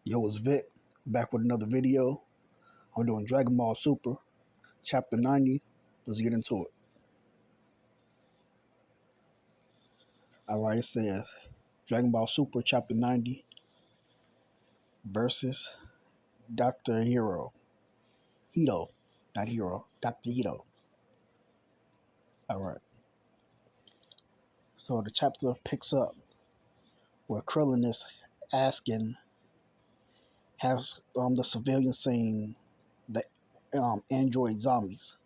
Yo, it's Vic, back with another video. I'm doing Dragon Ball Super, Chapter 90. Let's get into it. Alright, it says Dragon Ball Super, Chapter 90 versus Dr. Hedo, not Hero, Dr. Hedo. Alright, so the chapter picks up where Krillin is asking, has the civilians saying the android zombies.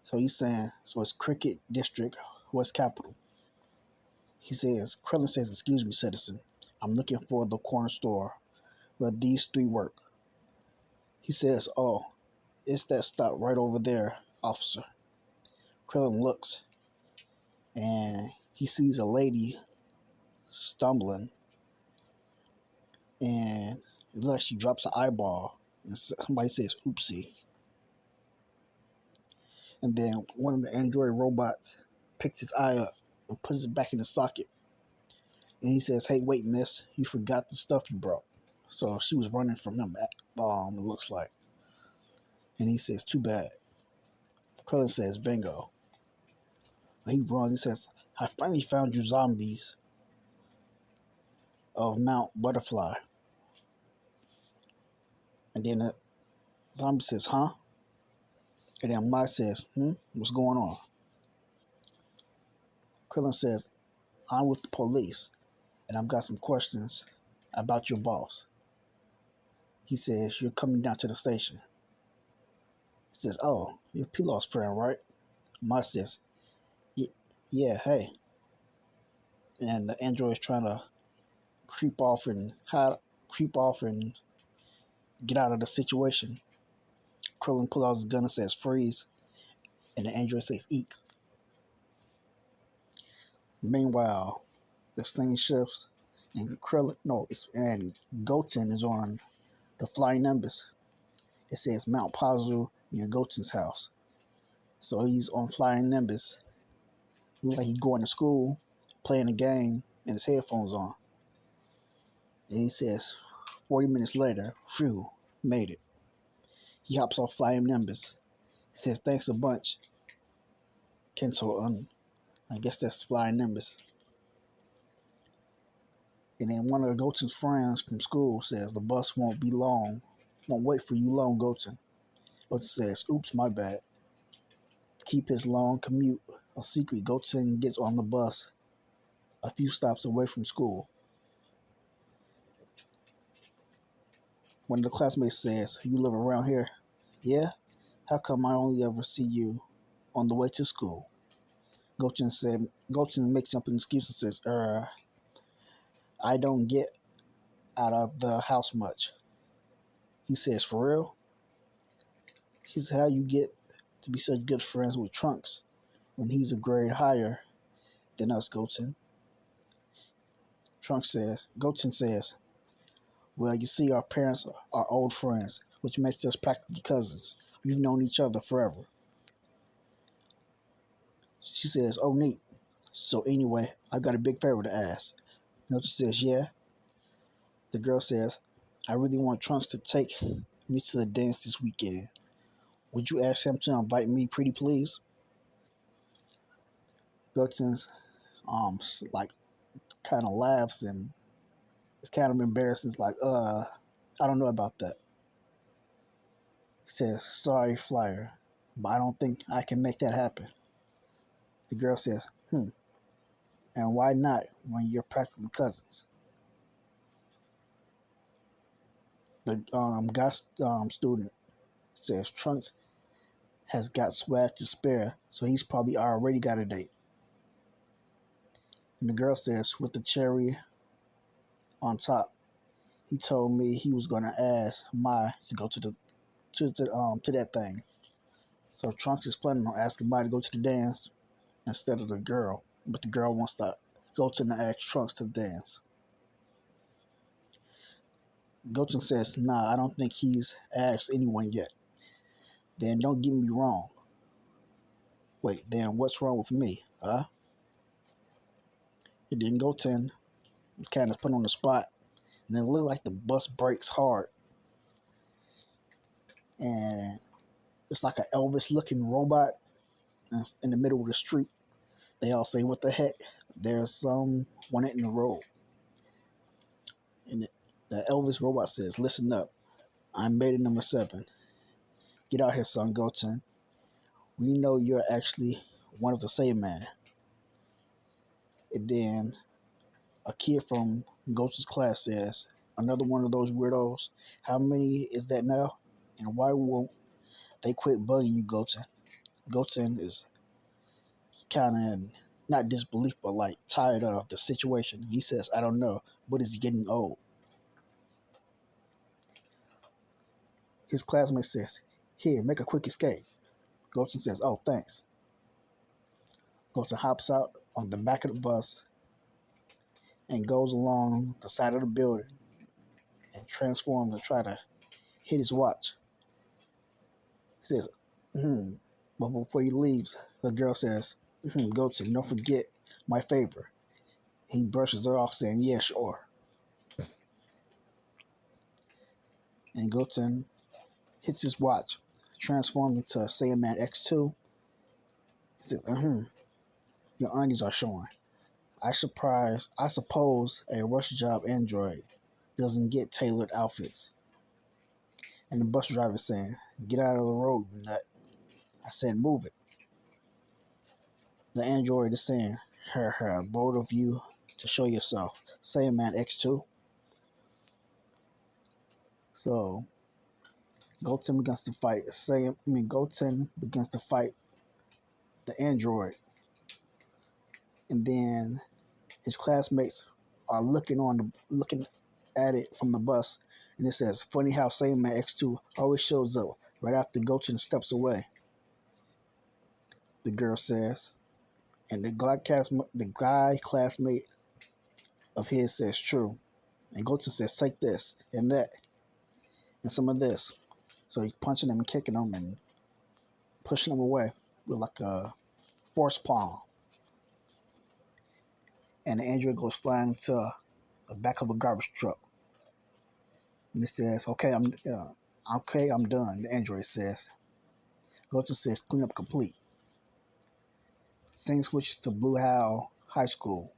So he's saying, so it's Cricket District, West Capital. He says, Krillin says, "Excuse me, citizen. I'm looking for the corner store where these three work." He says, "Oh, it's that stop right over there, officer." Krillin looks and he sees a lady stumbling, and it looks like she drops an eyeball, and somebody says, "Oopsie." And then one of the android robots picks his eye up and puts it back in the socket. And he says, "Hey, wait, miss, you forgot the stuff you brought." So she was running from him, it looks like. And he says, "Too bad." Krillin says, "Bingo." He runs. He says, "I finally found you zombies of Mount Butterfly." And then the zombie says, "Huh?" And then Mai says, "What's going on?" Krillin says, "I'm with the police, and I've got some questions about your boss." He says, "You're coming down to the station." He says, "Oh, you're Pilaf's friend, right?" Mai says, "Yeah, hey." And the android is trying to creep off and get out of the situation. Krillin pulls out his gun and says, "Freeze." And the android says, "Eek." Meanwhile, the scene shifts, and Goten is on the flying Nimbus. It says Mount Pazu near Goten's house. So he's on flying Nimbus. Looks like he's going to school, playing a game, and his headphones on. And he says, 40 minutes later, phew, made it. He hops off flying Nimbus. He says, "Thanks a bunch, Kento." I guess that's flying Nimbus. And then one of Goten's friends from school says, "The bus won't wait for you long, Goten." Goten says, "Oops, my bad." To keep his long commute a secret, Goten gets on the bus a few stops away from school. One of the classmates says, "You live around here?" "Yeah." "How come I only ever see you on the way to school?" Goten makes up an excuse and says, "I don't get out of the house much." He says, "For real?" He says, "How you get to be such good friends with Trunks when he's a grade higher than us, Goten?" Goten says, "Well, you see, our parents are old friends, which makes us practically cousins. We've known each other forever." She says, "Oh, neat. So anyway, I've got a big favor to ask." Goten says, "Yeah." The girl says, "I really want Trunks to take me to the dance this weekend. Would you ask him to invite me, pretty please?" Goten's like kind of laughs, and it's kind of embarrassing. It's like, I don't know about that." He says, "Sorry, Flyer, but I don't think I can make that happen." The girl says, "And why not when you're practically cousins?" The guy student says, "Trunks has got swag to spare, so he's probably already got a date." And the girl says, with the cherry on top, "He told me he was gonna ask Mai to go to that thing." So Trunks is planning on asking Mai to go to the dance instead of the girl, but the girl wants to go to the ask Trunks to the dance. Goten says, "Nah, I don't think he's asked anyone yet." "Then don't get me wrong." "Wait, then what's wrong with me, And then Goten was kind of put on the spot And it looked like the bus brakes hard, and it's like an Elvis looking robot in the middle of the street. They all say, "What the heck?" There's someone in the road. And the Elvis robot says, "Listen up. I'm beta number 7. Get out here, son, Goten. We know you're actually one of the same man." And then a kid from Goten's class says, "Another one of those weirdos. How many is that now? And why won't they quit bugging you, Goten?" Goten is kind of not disbelief, but like tired of the situation. He says, "I don't know, but it's getting old." His classmate says, "Here, make a quick escape." Goten says, "Oh, thanks." Goten hops out on the back of the bus and goes along the side of the building and transforms to try to hit his watch. He says, "Hmm." But before he leaves, the girl says, "Goten, don't forget my favor." He brushes her off, saying, "Yeah, sure." And Goten hits his watch, transforms into Saiyaman X2. He says, "Your undies are showing." I suppose a rush job android doesn't get tailored outfits. And the bus driver saying, "Get out of the road, you nut." I said, "Move it." The android is saying, bold of you to show yourself. Saiyaman X2. So Goten begins to fight. Goten begins to fight the android, and then his classmates are looking at it from the bus, and it says, "Funny how Saiyaman X2 always shows up right after Goten steps away." The girl says, and the guy classmate of his says, "True." And Goten says, "Take this and that and some of this." So he's punching him and kicking him and pushing him away with like a force palm. And the android goes flying to the back of a garbage truck. And it says, okay, I'm done." The android says. Goten says, "Cleanup complete." Scene switches to Blue Howl High School,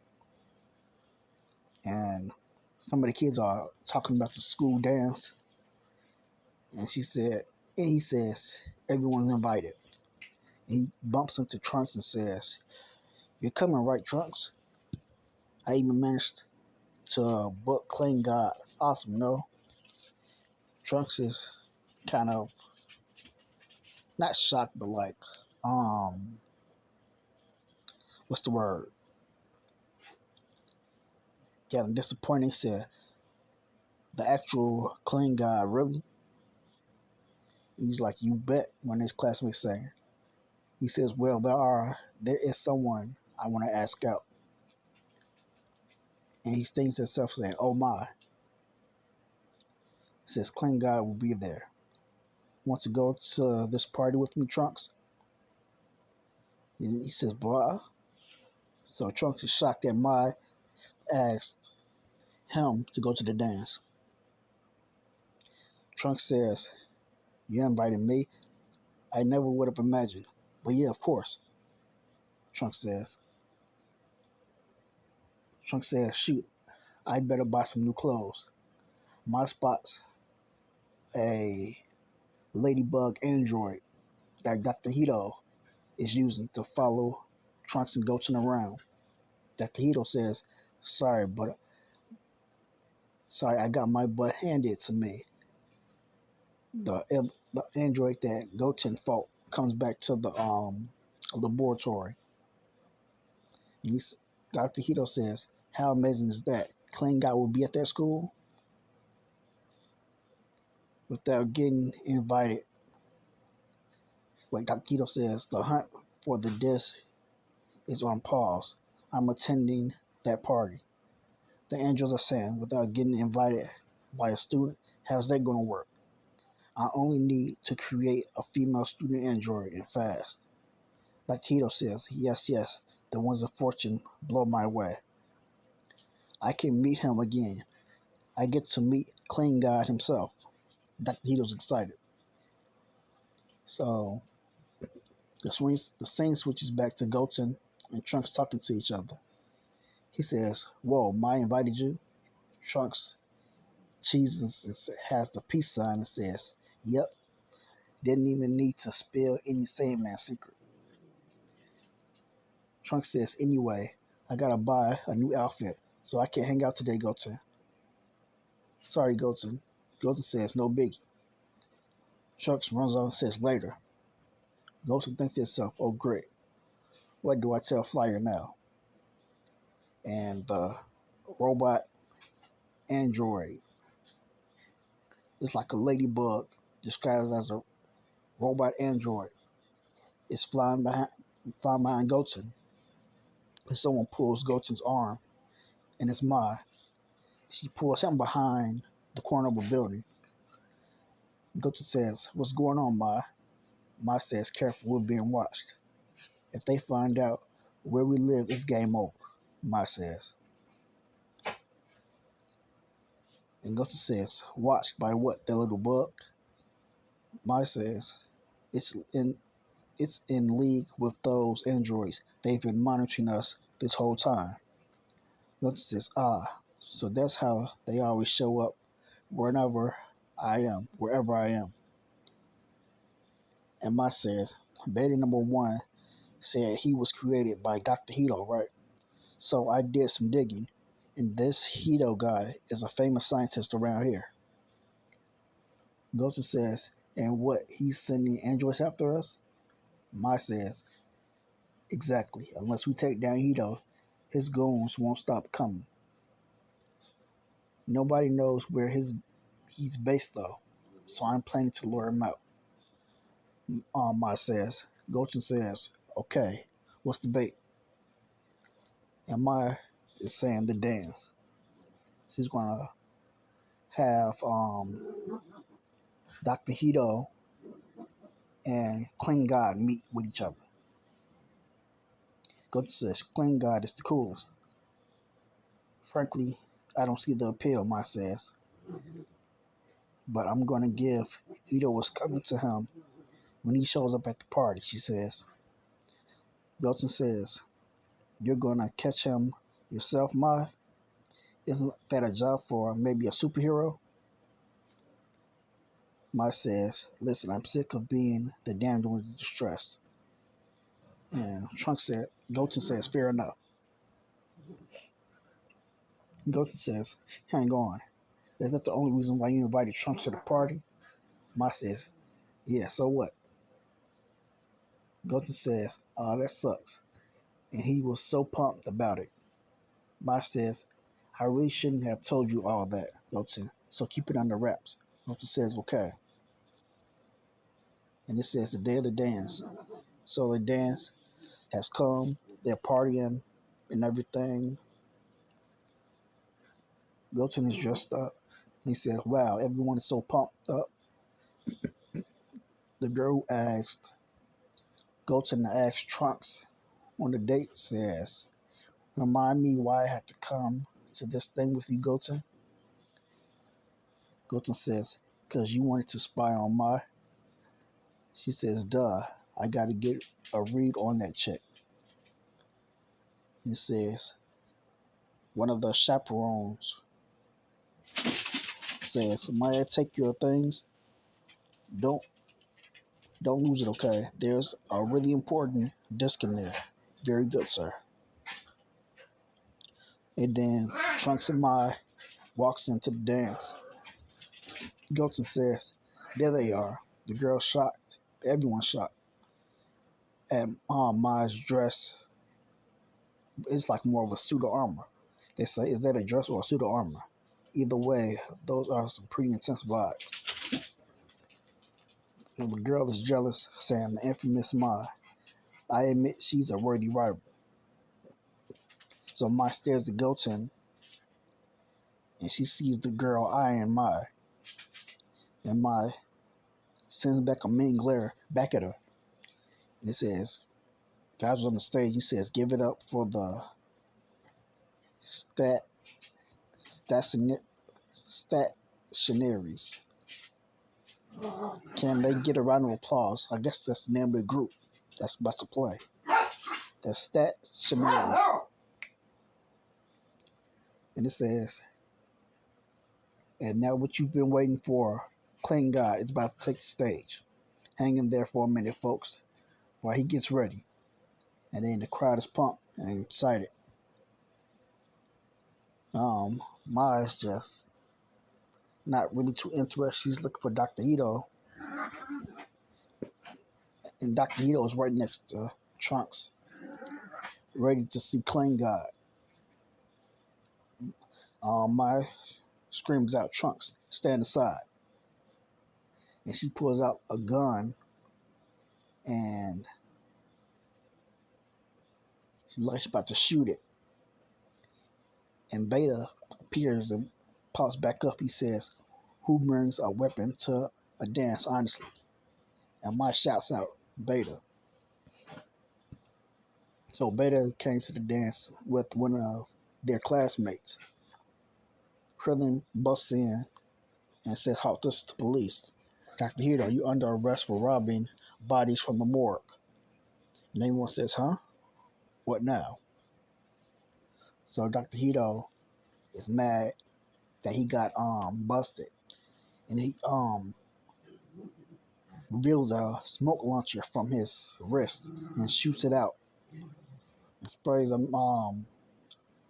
and some of the kids are talking about the school dance. And he says, "Everyone's invited." And he bumps into Trunks and says, "You're coming, right, Trunks? I even managed to book Clayton God. Awesome, no?" Trunks is kind of not shocked, but like, um, what's the word? Kind of disappointed. He said, "The actual Clayton God, really?" He's like, "You bet." When his classmates say, he says, "Well, there is someone I want to ask out." And he thinks to himself, saying, "Oh my." He says, "Clayton God will be there. Want to go to this party with me, Trunks?" And he says, "Bruh." So Trunks is shocked that Mai asked him to go to the dance. Trunks says, "You invited me? I never would have imagined. But yeah, of course." Trunks says. Trunks says, "Shoot, I'd better buy some new clothes. My spot's a ladybug android that Dr.Hedo is using to follow Trunks and Goten around." Dr.Hedo says, sorry, I got my butt handed to me." The android that Goten fought comes back to the laboratory. And Dr. Hedo says, "How amazing is that? Clean guy will be at that school without getting invited." Like Dr. Hedo says, "The hunt for the disc is on pause. I'm attending that party." The androids are saying, "Without getting invited by a student, how's that going to work? I only need to create a female student android and fast." Like Tito says, "Yes, yes, the ones of fortune blow my way. I can meet him again. I get to meet Clean God himself. Dr. Hedo's excited. So the scene switches back to Goten and Trunks talking to each other. He says, "Whoa, Mai invited you?" Trunks cheeses has the peace sign and says, "Yep, didn't even need to spill any Sandman secret." Trunks says, "Anyway, I gotta buy a new outfit, so I can't hang out today, Goten." "Sorry, Goten." Goten says, "No biggie." Trunks runs off and says, "Later." Goten thinks to himself, "Oh, great. What do I tell Flyer now?" And the robot android is like a ladybug disguised as a robot android. It's flying behind Goten, and someone pulls Goten's arm, and it's Mai. She pulls him behind the corner of a building. Goten says, "What's going on, Mai?" Mai says, "Careful, we're being watched. If they find out where we live, it's game over," Mai says. And Goten says, "Watched by what, the little bug?" Mai says, "It's in it's in league with those androids. They've been monitoring us this whole time." Goten says, "Ah, so that's how they always show up wherever I am." And Mai says, "Beta number one said he was created by Dr.Hedo, right? So I did some digging, and this Hedo guy is a famous scientist around here." Goten says, "And what, he's sending androids after us?" Mai says, "Exactly. Unless we take down Hedo, his goons won't stop coming. Nobody knows where he's based though, so I'm planning to lure him out." Mai says. Goten says, "Okay, what's the bait?" And Mai is saying the dance. She's gonna have Dr. Hedo and Clean God meet with each other. Goten says, "Clean God is the coolest." "Frankly, I don't see the appeal," Mai says. "But I'm gonna give Hedo what's coming to him when he shows up at the party," she says. Goten says, "You're gonna catch him yourself, Mai? Isn't that a job for maybe a superhero?" Mai says, "Listen, I'm sick of being the damned one in distress." And Goten says, "Fair enough." Goten says, "Hang on. Is that the only reason why you invited Trunks to the party?" Mai says, "Yeah, so what?" Goten says, "Oh, that sucks." And he was so pumped about it. Mai says, "I really shouldn't have told you all that, Goten, so keep it under wraps." Goten says, "Okay." And it says the day of the dance. So the dance has come, they're partying and everything. Goten is dressed up. He says, "Wow, everyone is so pumped up." The girl who asked Goten to ask Trunks on the date says, "Remind me why I had to come to this thing with you, Goten." Goten says, "Because you wanted to spy on Mai." She says, "Duh, I gotta get a read on that chick." He says, one of the chaperones says, "May I take your things? Don't don't lose it, okay? There's a really important disc in there." "Very good, sir." And then Trunks and Mai walks into the dance. Goten says, "There they are." The girl's shocked. Everyone's shocked at Mai's dress. It's like more of a suit of armor. They say, "Is that a dress or a suit of armor?" Either way, those are some pretty intense vibes. And the girl is jealous, saying, "The infamous Mai. I admit she's a worthy rival." So Mai stares at Goten, and she sees the girl eyeing Mai. And Mai sends back a mean glare back at her. And it says, guys was on the stage, he says, "Give it up for the stat, stationaries. Can they get a round of applause? I guess that's the name of the group that's about to play. The stationaries. And it says, and now what you've been waiting for, Clean God is about to take the stage. Hang in there for a minute, folks, while he gets ready. And then the crowd is pumped and excited. Maya's just not really too interested. She's looking for Dr.Hedo, and Dr.Hedo is right next to Trunks, ready to see Clean God. Maya screams out, Trunks, stand aside. And she pulls out a gun and she's like she's about to shoot it. And Beta appears and pops back up. He says, who brings a weapon to a dance, honestly? And Maya shouts out, Beta. So Beta came to the dance with one of their classmates. Krillin busts in and says, halt, this is the police. Dr.Hedo, you under arrest for robbing bodies from the morgue. And everyone says, huh? What now? So Dr.Hedo is mad that he got busted. And he reveals a smoke launcher from his wrist and shoots it out. And sprays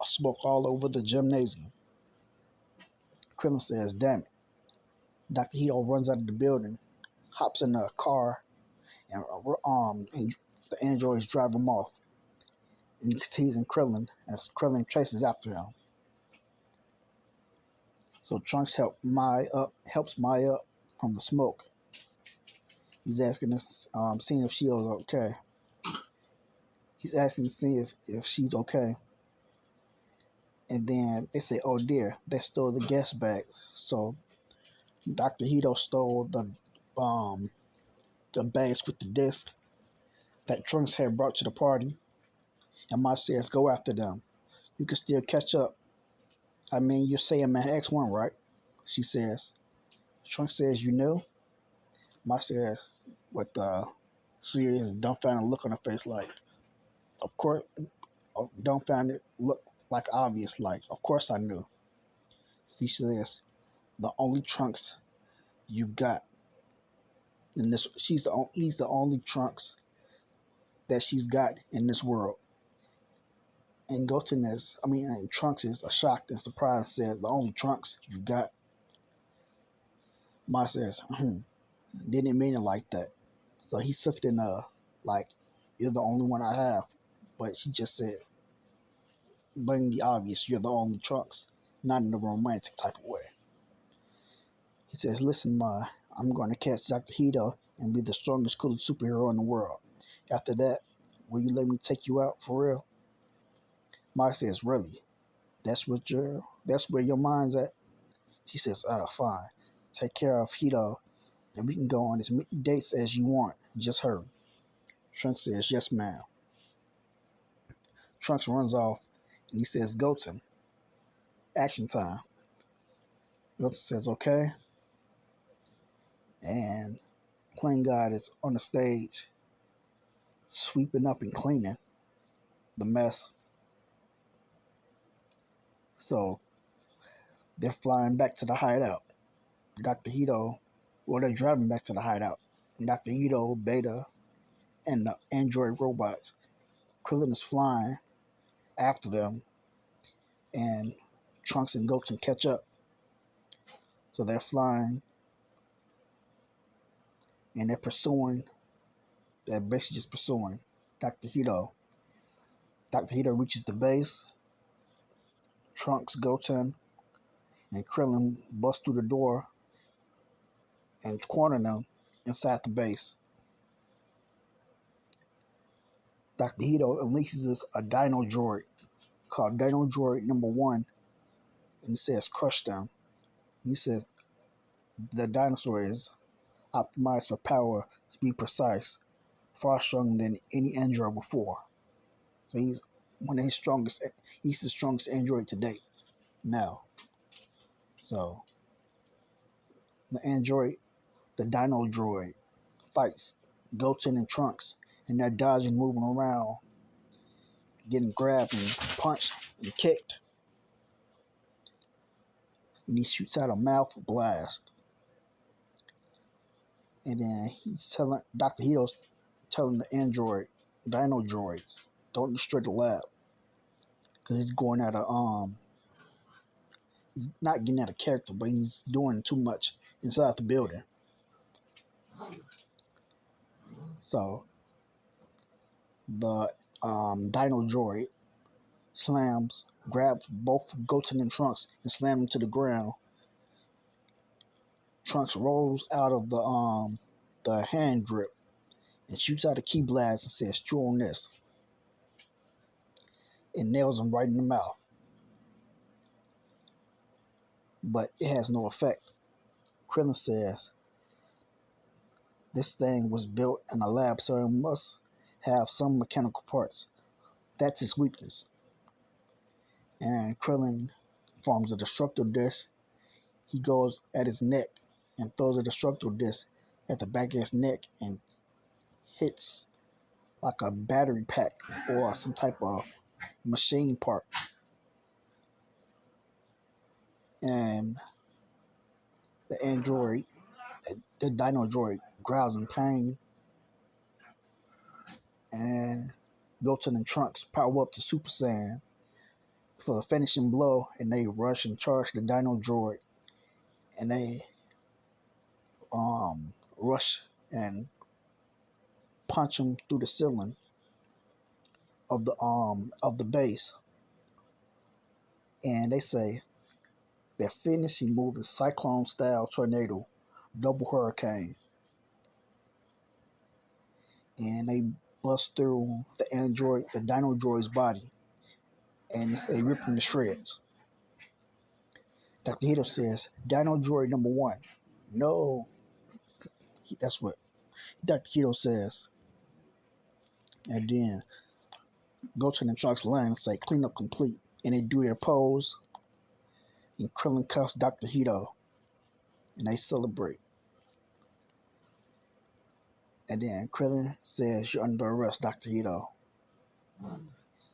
smoke all over the gymnasium. Krillin says, damn it. Dr.Hedo runs out of the building, hops in a car, and the androids drive him off. And he's teasing Krillin as Krillin chases after him. So Trunks helps Maya up from the smoke. He's asking us, seeing if she is okay. He's asking to see if she's okay. And then they say, oh dear, they stole the gas bags. So Dr.Hedo stole the bags with the disc that Trunks had brought to the party. And Maya says, go after them. You can still catch up. I mean, you're saying man X1, right? She says. Trunks says, you know? Maya says, with a serious, dumbfounded look on her face, like, of course, dumbfounded look like obvious, like, of course I knew. She says, the only Trunks you've got in this, he's the only Trunks that she's got in this world. And Trunks is shocked and surprised, says, the only Trunks you got. Ma says, didn't mean it like that. So he took it in like, you're the only one I have. But she just said, blatantly obvious, you're the only Trunks. Not in a romantic type of way. He says, listen, Ma, I'm going to catch Dr.Hedo and be the strongest, coolest superhero in the world. After that, will you let me take you out for real? Ma says, really? That's where your mind's at? She says, fine. Take care of Hedo and we can go on as many dates as you want. Just hurry. Trunks says, yes, ma'am. Trunks runs off and he says, Goten, action time. Goten says, okay. And Clean God is on the stage, sweeping up and cleaning the mess. So they're flying back to the hideout. Dr.Hedo, they're driving back to the hideout. Dr.Hedo, Beta, and the android robots. Krillin is flying after them, and Trunks and Goten catch up. So they're flying, and they're basically just pursuing Dr.Hedo. Dr.Hedo reaches the base. Trunks, Goten, and Krillin bust through the door and corner them inside the base. Dr.Hedo unleashes a dino droid called Dino Droid number 1, and he says, crush them. He says the dinosaur is optimized for power to be precise, far stronger than any android before. So he's one of his strongest. He's the strongest android to date now. So The android, the dino droid, fights Goten and Trunks, and they're dodging, moving around, getting grabbed and punched and kicked. And he shoots out a mouth blast. And then he's telling Dr. Hedo's telling the android, dino droids, don't destroy the lab. Because he's going at a he's not getting out of character, but he's doing too much inside the building. So the dino droid grabs both Goten and Trunks and slams them to the ground. Trunks rolls out of the hand grip and shoots out a key blast and says, "Chew on this," and nails him right in the mouth. But it has no effect. Krillin says, "This thing was built in a lab, so it must have some mechanical parts. That's its weakness." And Krillin forms a destructive disc. He goes at his neck and throws a destructive disc at the back of his neck and hits like a battery pack or some type of machine part. And the android, the dino droid, growls in pain. And Goten and Trunks power up to Super Saiyan for the finishing blow, and they rush and charge the dino droid. And they rush and punch him through the ceiling of the base. And they say their finishing move is Cyclone style tornado, double hurricane. And they bust through the dino droid's body, and they rip him to shreds. Dr. Hedo says, "Dino droid number one." No, that's what Dr. Hedo says. And then Goten and Trunks land and say, "Cleanup complete." And they do their pose, and Krillin cuffs Dr. Hedo, and they celebrate. And then Krillin says, "You're under arrest, Dr. Hedo."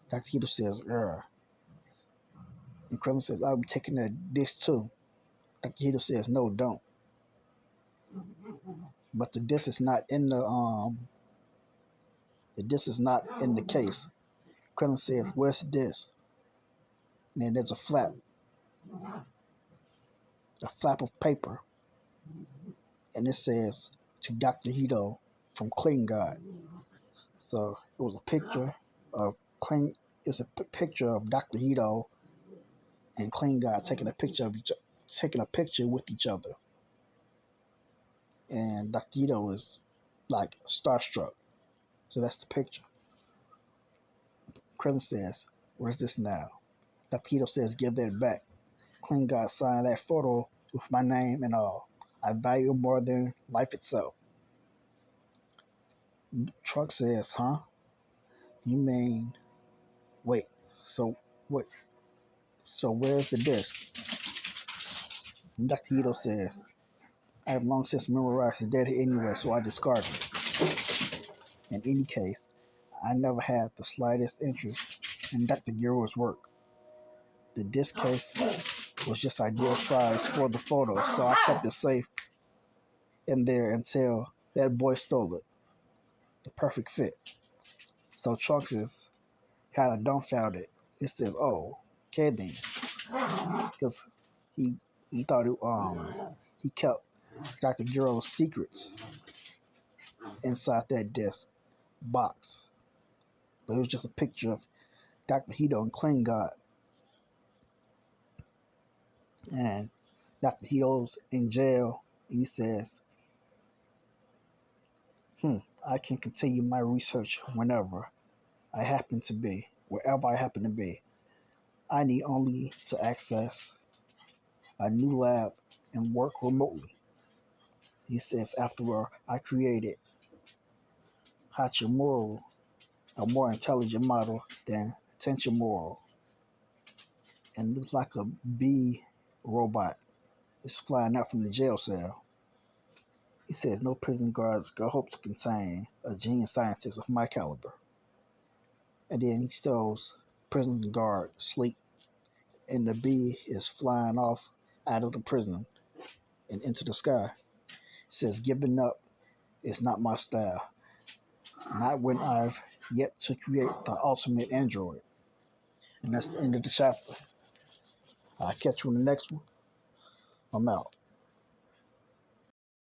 Dr. Hedo says, "Ugh." And Krillin says, "I'll be taking that disc too." Dr. Hedo says, "No, don't." But the disc is not in the disc is not in the case. Krillin says, "Where's the disc?" And then there's a flap of paper, and it says, "To Dr. Hedo from Klingon." So it was a picture of Kling. It was a picture of Dr. Hedo and Klingon taking a picture with each other. And Dr. Hedo is like starstruck. So that's the picture. Krillin says, "What is this now?" Dr. Hedo says, "Give that back." Klingon signed that photo with my name and all. I value it more than life itself. Trunks says, "Huh? You mean, wait, so what? So where's the disc?" And Dr. Hedo says, "I have long since memorized the data anyway, so I discarded it. In any case, I never had the slightest interest in Dr. Giro's work. The disc case was just ideal size for the photo, so I kept it safe in there until that boy stole it. The perfect fit." So Trunks is kind of dumbfounded. He says, "Oh, okay then," because he he thought he kept Dr. Giro's secrets inside that disc box, but it was just a picture of Dr. Hedo and Klingon. And Dr. Hedo's in jail, and he says, "I can continue my research wherever I happen to be. I need only to access a new lab and work remotely." He says, "After all, I created Hachimura, a more intelligent model than Tenchimura, and looks like a bee robot is flying out from the jail cell." He says no prison guards could hope to contain a genius scientist of my caliber. And then he shows prison guard sleep, and the bee is flying off out of the prison and into the sky. He says giving up is not my style. Not when I've yet to create the ultimate android. And that's the end of the chapter. I'll catch you in the next one. I'm out.